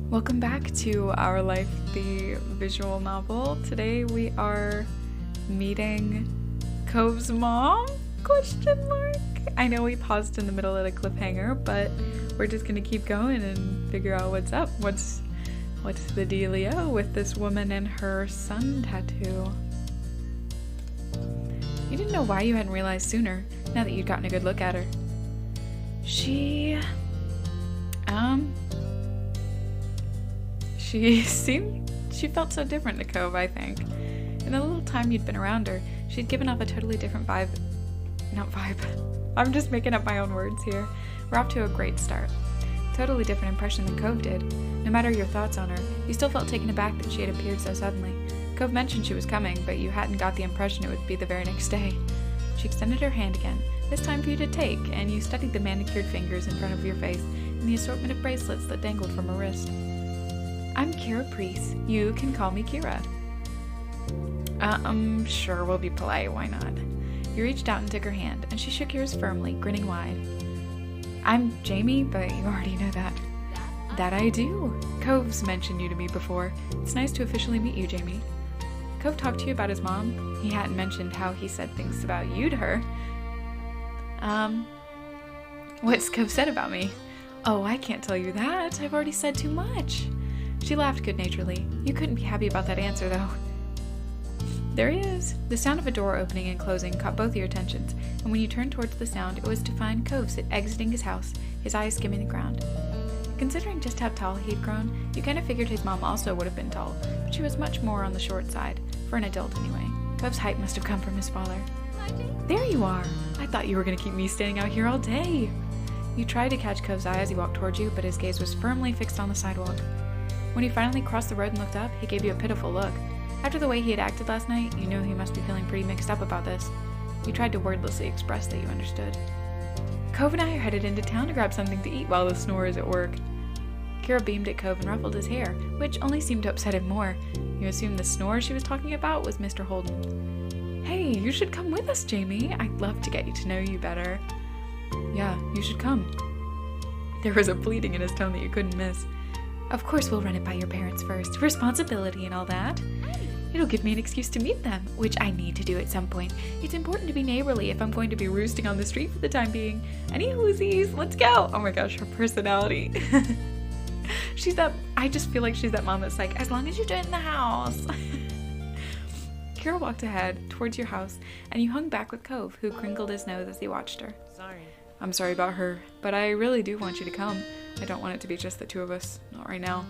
Welcome back to Our Life, the visual novel. Today we are meeting Cove's mom? Question mark. I know we paused in the middle at a cliffhanger, but we're just gonna keep going and figure out what's up. What's the dealio with this woman and her sun tattoo? You didn't know why you hadn't realized sooner, now that you'd gotten a good look at her. She felt so different to Cove, I think. In the little time you'd been around her, she'd given off a totally different vibe. I'm just making up my own words here. We're off to a great start. Totally different impression than Cove did. No matter your thoughts on her, you still felt taken aback that she had appeared so suddenly. Cove mentioned she was coming, but you hadn't got the impression it would be the very next day. She extended her hand again, this time for you to take, and you studied the manicured fingers in front of your face and the assortment of bracelets that dangled from her wrist. I'm Kira Priest. You can call me Kira. Sure, we'll be polite, why not? You reached out and took her hand, and she shook yours firmly, grinning wide. I'm Jamie, but you already know that. That I do. Cove's mentioned you to me before. It's nice to officially meet you, Jamie. Cove talked to you about his mom. He hadn't mentioned how he said things about you to her. What's Cove said about me? Oh, I can't tell you that. I've already said too much. She laughed good-naturedly. You couldn't be happy about that answer, though. There he is. The sound of a door opening and closing caught both your attentions, and when you turned towards the sound, it was to find Cove exiting his house, his eyes skimming the ground. Considering just how tall he had grown, you kind of figured his mom also would have been tall, but she was much more on the short side, for an adult anyway. Cove's height must have come from his father. There you are! I thought you were going to keep me standing out here all day! You tried to catch Cove's eye as he walked towards you, but his gaze was firmly fixed on the sidewalk. When he finally crossed the road and looked up, he gave you a pitiful look. After the way he had acted last night, you knew he must be feeling pretty mixed up about this. You tried to wordlessly express that you understood. Cove and I are headed into town to grab something to eat while the snore is at work. Kira beamed at Cove and ruffled his hair, which only seemed to upset him more. You assumed the snore she was talking about was Mr. Holden. Hey, you should come with us, Jamie. I'd love to get to know you better. Yeah, you should come. There was a pleading in his tone that you couldn't miss. Of course we'll run it by your parents first. Responsibility and all that. It'll give me an excuse to meet them, which I need to do at some point. It's important to be neighborly if I'm going to be roosting on the street for the time being. Any whoosies, let's go. Oh my gosh, her personality. I just feel like she's that mom that's like, as long as you do it in the house. Kira walked ahead towards your house, and you hung back with Cove, who crinkled his nose as he watched her. Sorry. I'm sorry about her, but I really do want you to come. I don't want it to be just the two of us. Not right now.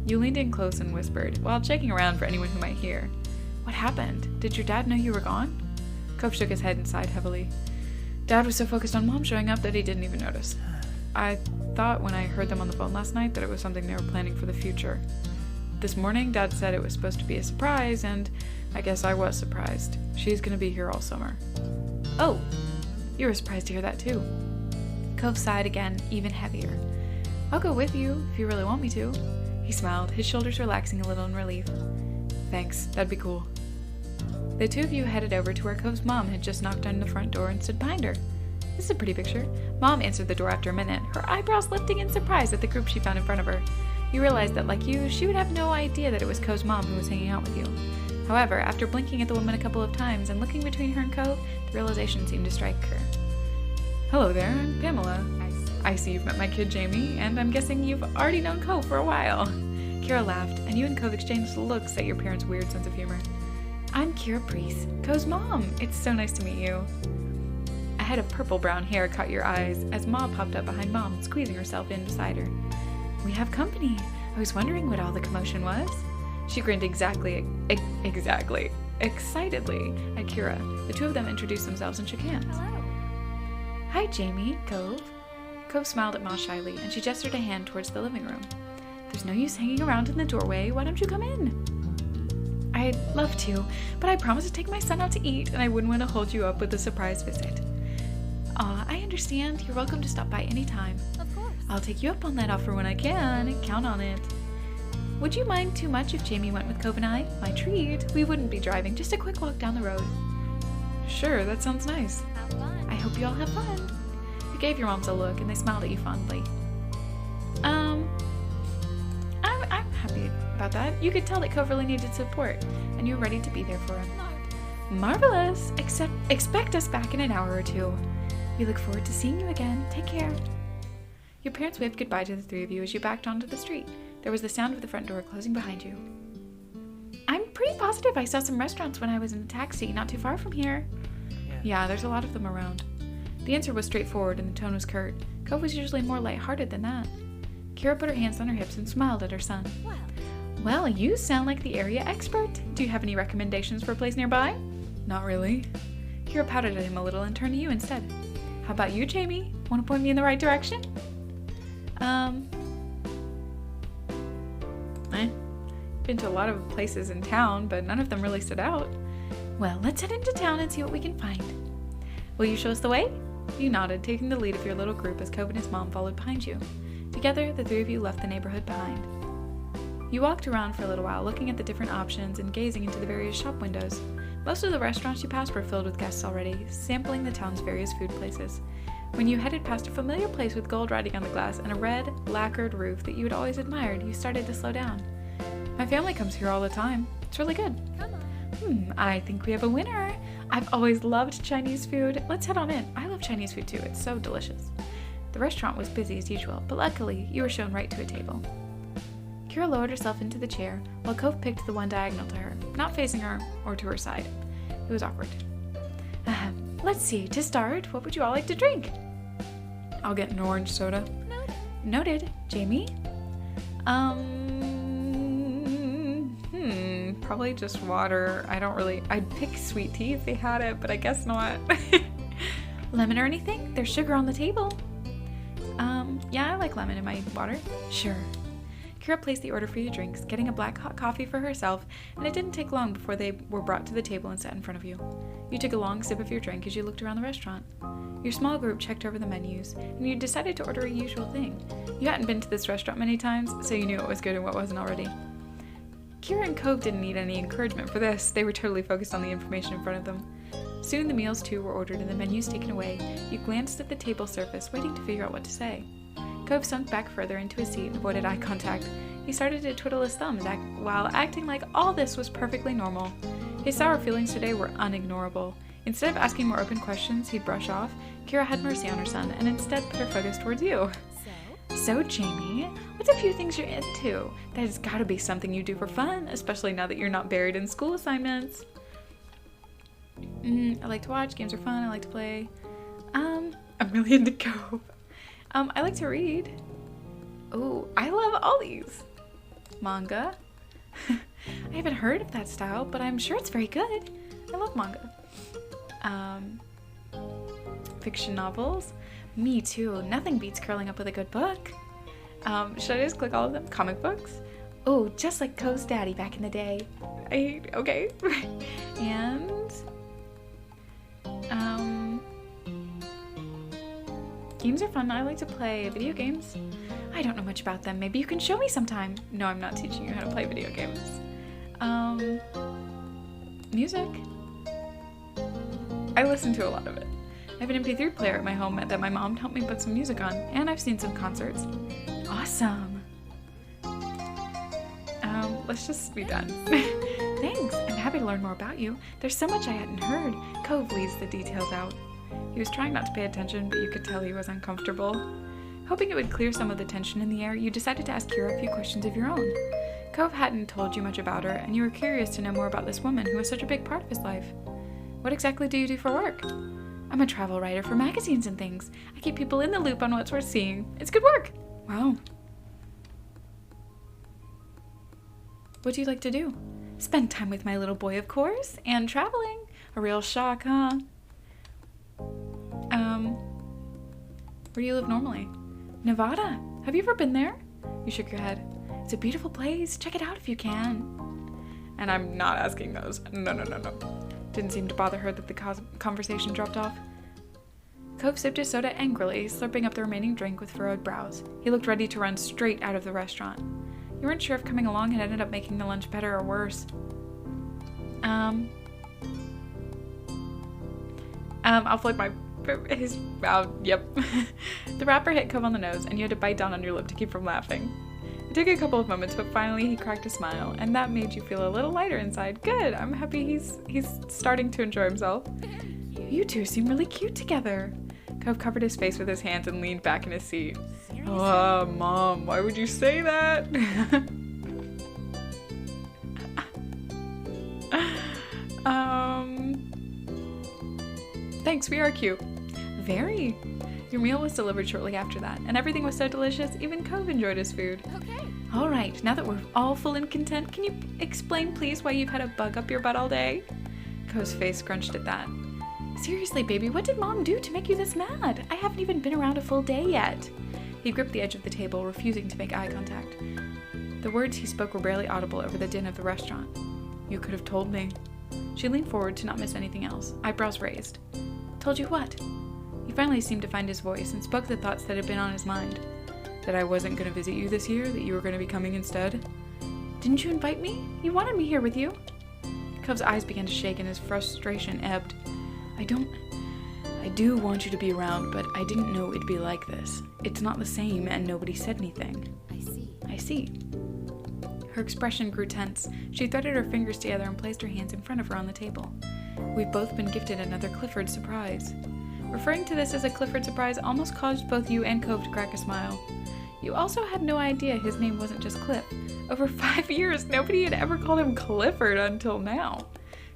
You leaned in close and whispered, while checking around for anyone who might hear. What happened? Did your dad know you were gone? Cove shook his head and sighed heavily. Dad was so focused on Mom showing up that he didn't even notice. I thought when I heard them on the phone last night that it was something they were planning for the future. This morning, Dad said it was supposed to be a surprise, and I guess I was surprised. She's gonna be here all summer. Oh, you were surprised to hear that too. Cove sighed again, even heavier. I'll go with you, if you really want me to. He smiled, his shoulders relaxing a little in relief. Thanks, that'd be cool. The two of you headed over to where Cove's mom had just knocked on the front door and stood behind her. This is a pretty picture. Mom answered the door after a minute, her eyebrows lifting in surprise at the group she found in front of her. You realized that, like you, she would have no idea that it was Cove's mom who was hanging out with you. However, after blinking at the woman a couple of times and looking between her and Cove, the realization seemed to strike her. Hello there, I'm Pamela. I see you've met my kid Jamie, and I'm guessing you've already known Cove for a while. Kira laughed, and you and Cove exchanged looks at your parents' weird sense of humor. I'm Kira Priest, Cove's mom. It's so nice to meet you. A head of purple-brown hair caught your eyes as Ma popped up behind Mom, squeezing herself in beside her. We have company. I was wondering what all the commotion was. She grinned excitedly at Kira. The two of them introduced themselves and shook hands. Hello. Hi, Jamie, Cove. Cove smiled at Ma shyly, and she gestured a hand towards the living room. There's no use hanging around in the doorway. Why don't you come in? I'd love to, but I promised to take my son out to eat, and I wouldn't want to hold you up with a surprise visit. Aw, I understand. You're welcome to stop by any time. Of course. I'll take you up on that offer when I can. Count on it. Would you mind too much if Jamie went with Cove and I? My treat. We wouldn't be driving, just a quick walk down the road. Sure, that sounds nice. Have fun. I hope you all have fun. You gave your moms a look, and they smiled at you fondly. about that. You could tell that Cove really needed support, and you were ready to be there for him. Marvelous! Expect us back in an hour or two. We look forward to seeing you again. Take care. Your parents waved goodbye to the three of you as you backed onto the street. There was the sound of the front door closing behind you. I'm pretty positive I saw some restaurants when I was in the taxi, not too far from here. Yeah, there's a lot of them around. The answer was straightforward and the tone was curt. Cove was usually more lighthearted than that. Kira put her hands on her hips and smiled at her son. Well, you sound like the area expert. Do you have any recommendations for a place nearby? Not really. Kira pouted at him a little and turned to you instead. How about you, Jamie? Want to point me in the right direction? Been to a lot of places in town, but none of them really stood out. Well, let's head into town and see what we can find. Will you show us the way? You nodded, taking the lead of your little group as Cove and his mom followed behind you. Together, the three of you left the neighborhood behind. You walked around for a little while, looking at the different options and gazing into the various shop windows. Most of the restaurants you passed were filled with guests already, sampling the town's various food places. When you headed past a familiar place with gold writing on the glass and a red, lacquered roof that you had always admired, you started to slow down. My family comes here all the time. It's really good. Come on. I think we have a winner. I've always loved Chinese food. Let's head on in. I love Chinese food too. It's so delicious. The restaurant was busy as usual, but luckily, you were shown right to a table. Kira lowered herself into the chair, while Cove picked the one diagonal to her, not facing her or to her side. It was awkward. Let's see. To start, what would you all like to drink? I'll get an orange soda. Noted. Jamie? Probably just water. I'd pick sweet tea if they had it, but I guess not. Lemon or anything? There's sugar on the table. Yeah, I like lemon in my water. Sure. Kira placed the order for your drinks, getting a black hot coffee for herself, and it didn't take long before they were brought to the table and set in front of you. You took a long sip of your drink as you looked around the restaurant. Your small group checked over the menus, and you decided to order a usual thing. You hadn't been to this restaurant many times, so you knew what was good and what wasn't already. Kira and Cove didn't need any encouragement for this. They were totally focused on the information in front of them. Soon the meals too were ordered and the menus taken away. You glanced at the table surface, waiting to figure out what to say. Cove sunk back further into his seat and avoided eye contact. He started to twiddle his thumbs while acting like all this was perfectly normal. His sour feelings today were unignorable. Instead of asking more open questions he'd brush off, Kira had mercy on her son and instead put her focus towards you. So, Jamie, what's a few things you're into? That has got to be something you do for fun, especially now that you're not buried in school assignments. I like to watch. Games are fun. I like to play. I'm really into Cove. I like to read. Oh, I love all these. Manga. I haven't heard of that style, but I'm sure it's very good. I love manga. Fiction novels. Me too. Nothing beats curling up with a good book. Should I just click all of them? Comic books? Oh, just like Cove's daddy back in the day. Okay. And games are fun. I like to play video games. I don't know much about them. Maybe you can show me sometime. No, I'm not teaching you how to play video games. Music. I listen to a lot of it. I have an MP3 player at my home that my mom helped me put some music on, and I've seen some concerts. Awesome. Let's just be done. Thanks. I'm happy to learn more about you. There's so much I hadn't heard. Cove leaves the details out. He was trying not to pay attention, but you could tell he was uncomfortable. Hoping it would clear some of the tension in the air, you decided to ask Kira a few questions of your own. Cove hadn't told you much about her, and you were curious to know more about this woman who was such a big part of his life. What exactly do you do for work? I'm a travel writer for magazines and things. I keep people in the loop on what's worth seeing. It's good work. Wow. What do you like to do? Spend time with my little boy, of course, and traveling. A real shock, huh? Where do you live normally? Nevada. Have you ever been there? You shook your head. It's a beautiful place. Check it out if you can. And I'm not asking those. No. Didn't seem to bother her that the conversation dropped off. Cove sipped his soda angrily, slurping up the remaining drink with furrowed brows. He looked ready to run straight out of the restaurant. You weren't sure if coming along had ended up making the lunch better or worse. I'll flick his mouth. Yep. The wrapper hit Cove on the nose, and you had to bite down on your lip to keep from laughing. It took a couple of moments, but finally he cracked a smile, and that made you feel a little lighter inside. Good, I'm happy he's starting to enjoy himself. You two seem really cute together. Cove covered his face with his hands and leaned back in his seat. Oh, Mom, why would you say that? Thanks, we are cute. Very. Your meal was delivered shortly after that, and everything was so delicious, even Cove enjoyed his food. Okay. All right, now that we're all full and content, can you explain, please, why you've had a bug up your butt all day? Cove's face scrunched at that. Seriously, baby, what did Mom do to make you this mad? I haven't even been around a full day yet. He gripped the edge of the table, refusing to make eye contact. The words he spoke were barely audible over the din of the restaurant. You could have told me. She leaned forward to not miss anything else, eyebrows raised. Told you what? He finally seemed to find his voice and spoke the thoughts that had been on his mind. That I wasn't going to visit you this year, that you were going to be coming instead. Didn't you invite me? You wanted me here with you. Cove's eyes began to shake and his frustration ebbed. I do want you to be around, but I didn't know it'd be like this. It's not the same, and nobody said anything. I see. Her expression grew tense. She threaded her fingers together and placed her hands in front of her on the table. We've both been gifted another Clifford surprise. Referring to this as a Clifford surprise almost caused both you and Cove to crack a smile. You also had no idea his name wasn't just Cliff. Over 5 years, nobody had ever called him Clifford until now.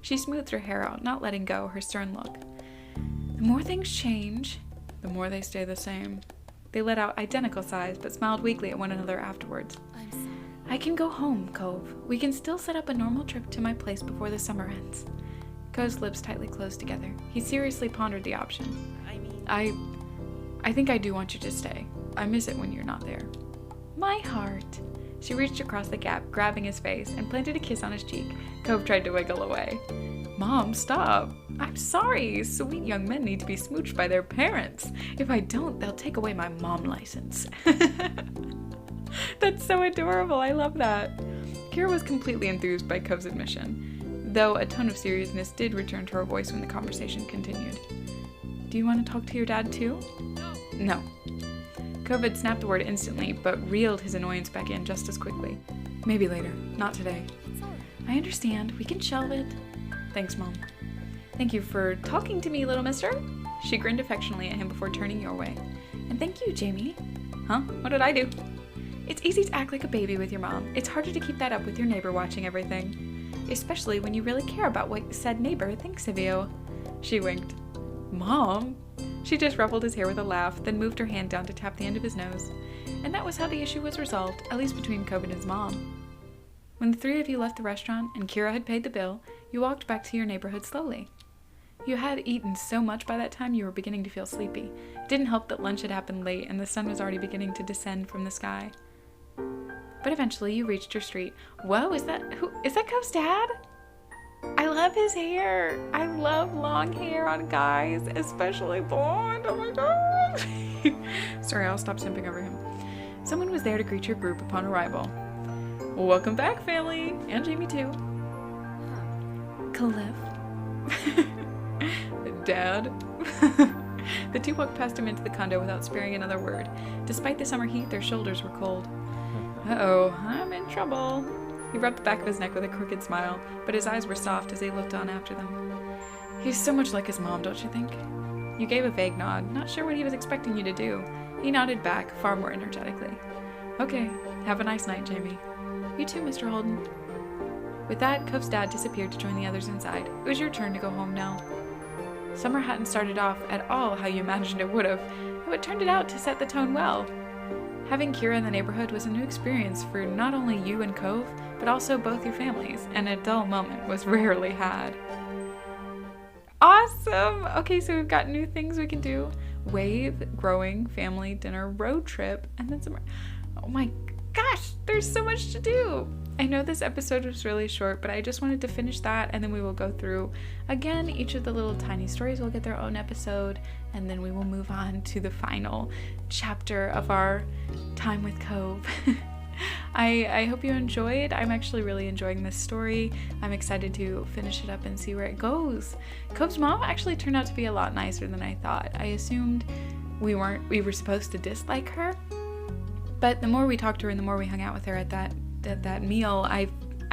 She smoothed her hair out, not letting go her stern look. The more things change, the more they stay the same. They let out identical sighs, but smiled weakly at one another afterwards. I'm sorry. I can go home, Cove. We can still set up a normal trip to my place before the summer ends. Cove's lips tightly closed together. He seriously pondered the option. I think I do want you to stay. I miss it when you're not there. My heart. She reached across the gap, grabbing his face, and planted a kiss on his cheek. Cove tried to wiggle away. Mom, stop. I'm sorry. Sweet young men need to be smooched by their parents. If I don't, they'll take away my mom license. That's so adorable. I love that. Kira was completely enthused by Cove's admission, though a tone of seriousness did return to her voice when the conversation continued. Do you want to talk to your dad too? No. Cove had snapped the word instantly, but reeled his annoyance back in just as quickly. Maybe later. Not today. I understand. We can shelve it. Thanks, Mom. Thank you for talking to me, little mister. She grinned affectionately at him before turning your way. And thank you, Jamie. Huh? What did I do? It's easy to act like a baby with your mom. It's harder to keep that up with your neighbor watching everything. Especially when you really care about what said neighbor thinks of you. She winked. Mom? She just ruffled his hair with a laugh, then moved her hand down to tap the end of his nose. And that was how the issue was resolved, at least between Cove and his mom. When the three of you left the restaurant and Kira had paid the bill, you walked back to your neighborhood slowly. You had eaten so much by that time you were beginning to feel sleepy. It didn't help that lunch had happened late and the sun was already beginning to descend from the sky. But eventually you reached your street. Whoa, is that Cove's dad? I love his hair. I love long hair on guys, especially blonde. Oh my god. Sorry, I'll stop simping over him. Someone was there to greet your group upon arrival. Welcome back, family. And Jamie too. Cliff. Dad. The two walked past him into the condo without sparing another word. Despite the summer heat, their shoulders were cold. Uh-oh, I'm in trouble. He rubbed the back of his neck with a crooked smile, but his eyes were soft as he looked on after them. He's so much like his mom, don't you think? You gave a vague nod, not sure what he was expecting you to do. He nodded back, far more energetically. Okay, have a nice night, Jamie. You too, Mr. Holden. With that, Cove's dad disappeared to join the others inside. It was your turn to go home now. Summer hadn't started off at all how you imagined it would have, though it turned out to set the tone well. Having Kira in the neighborhood was a new experience for not only you and Cove, but also both your families, and a dull moment was rarely had. Awesome! Okay, so we've got new things we can do. Wave, growing, family, dinner, road trip, and then some... Oh my gosh, there's so much to do! I know this episode was really short, but I just wanted to finish that, and then we will go through, again, each of the little tiny stories will get their own episode, and then we will move on to the final chapter of our time with Cove. I hope you enjoyed. I'm actually really enjoying this story. I'm excited to finish it up and see where it goes. Cove's mom actually turned out to be a lot nicer than I thought. I assumed we were supposed to dislike her, But the more we talked to her and the more we hung out with her at that meal, I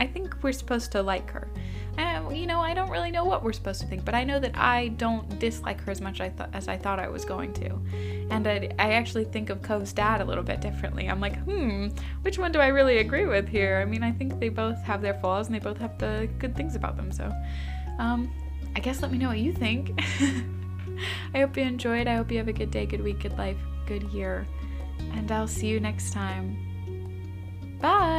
think we're supposed to like her. I don't really know what we're supposed to think, but I know that I don't dislike her as much as I thought I was going to. And I actually think of Cove's dad a little bit differently. I'm like, which one do I really agree with here? I mean, I think they both have their flaws and they both have the good things about them. So, I guess let me know what you think. I hope you enjoyed. I hope you have a good day, good week, good life, good year. And I'll see you next time. Bye!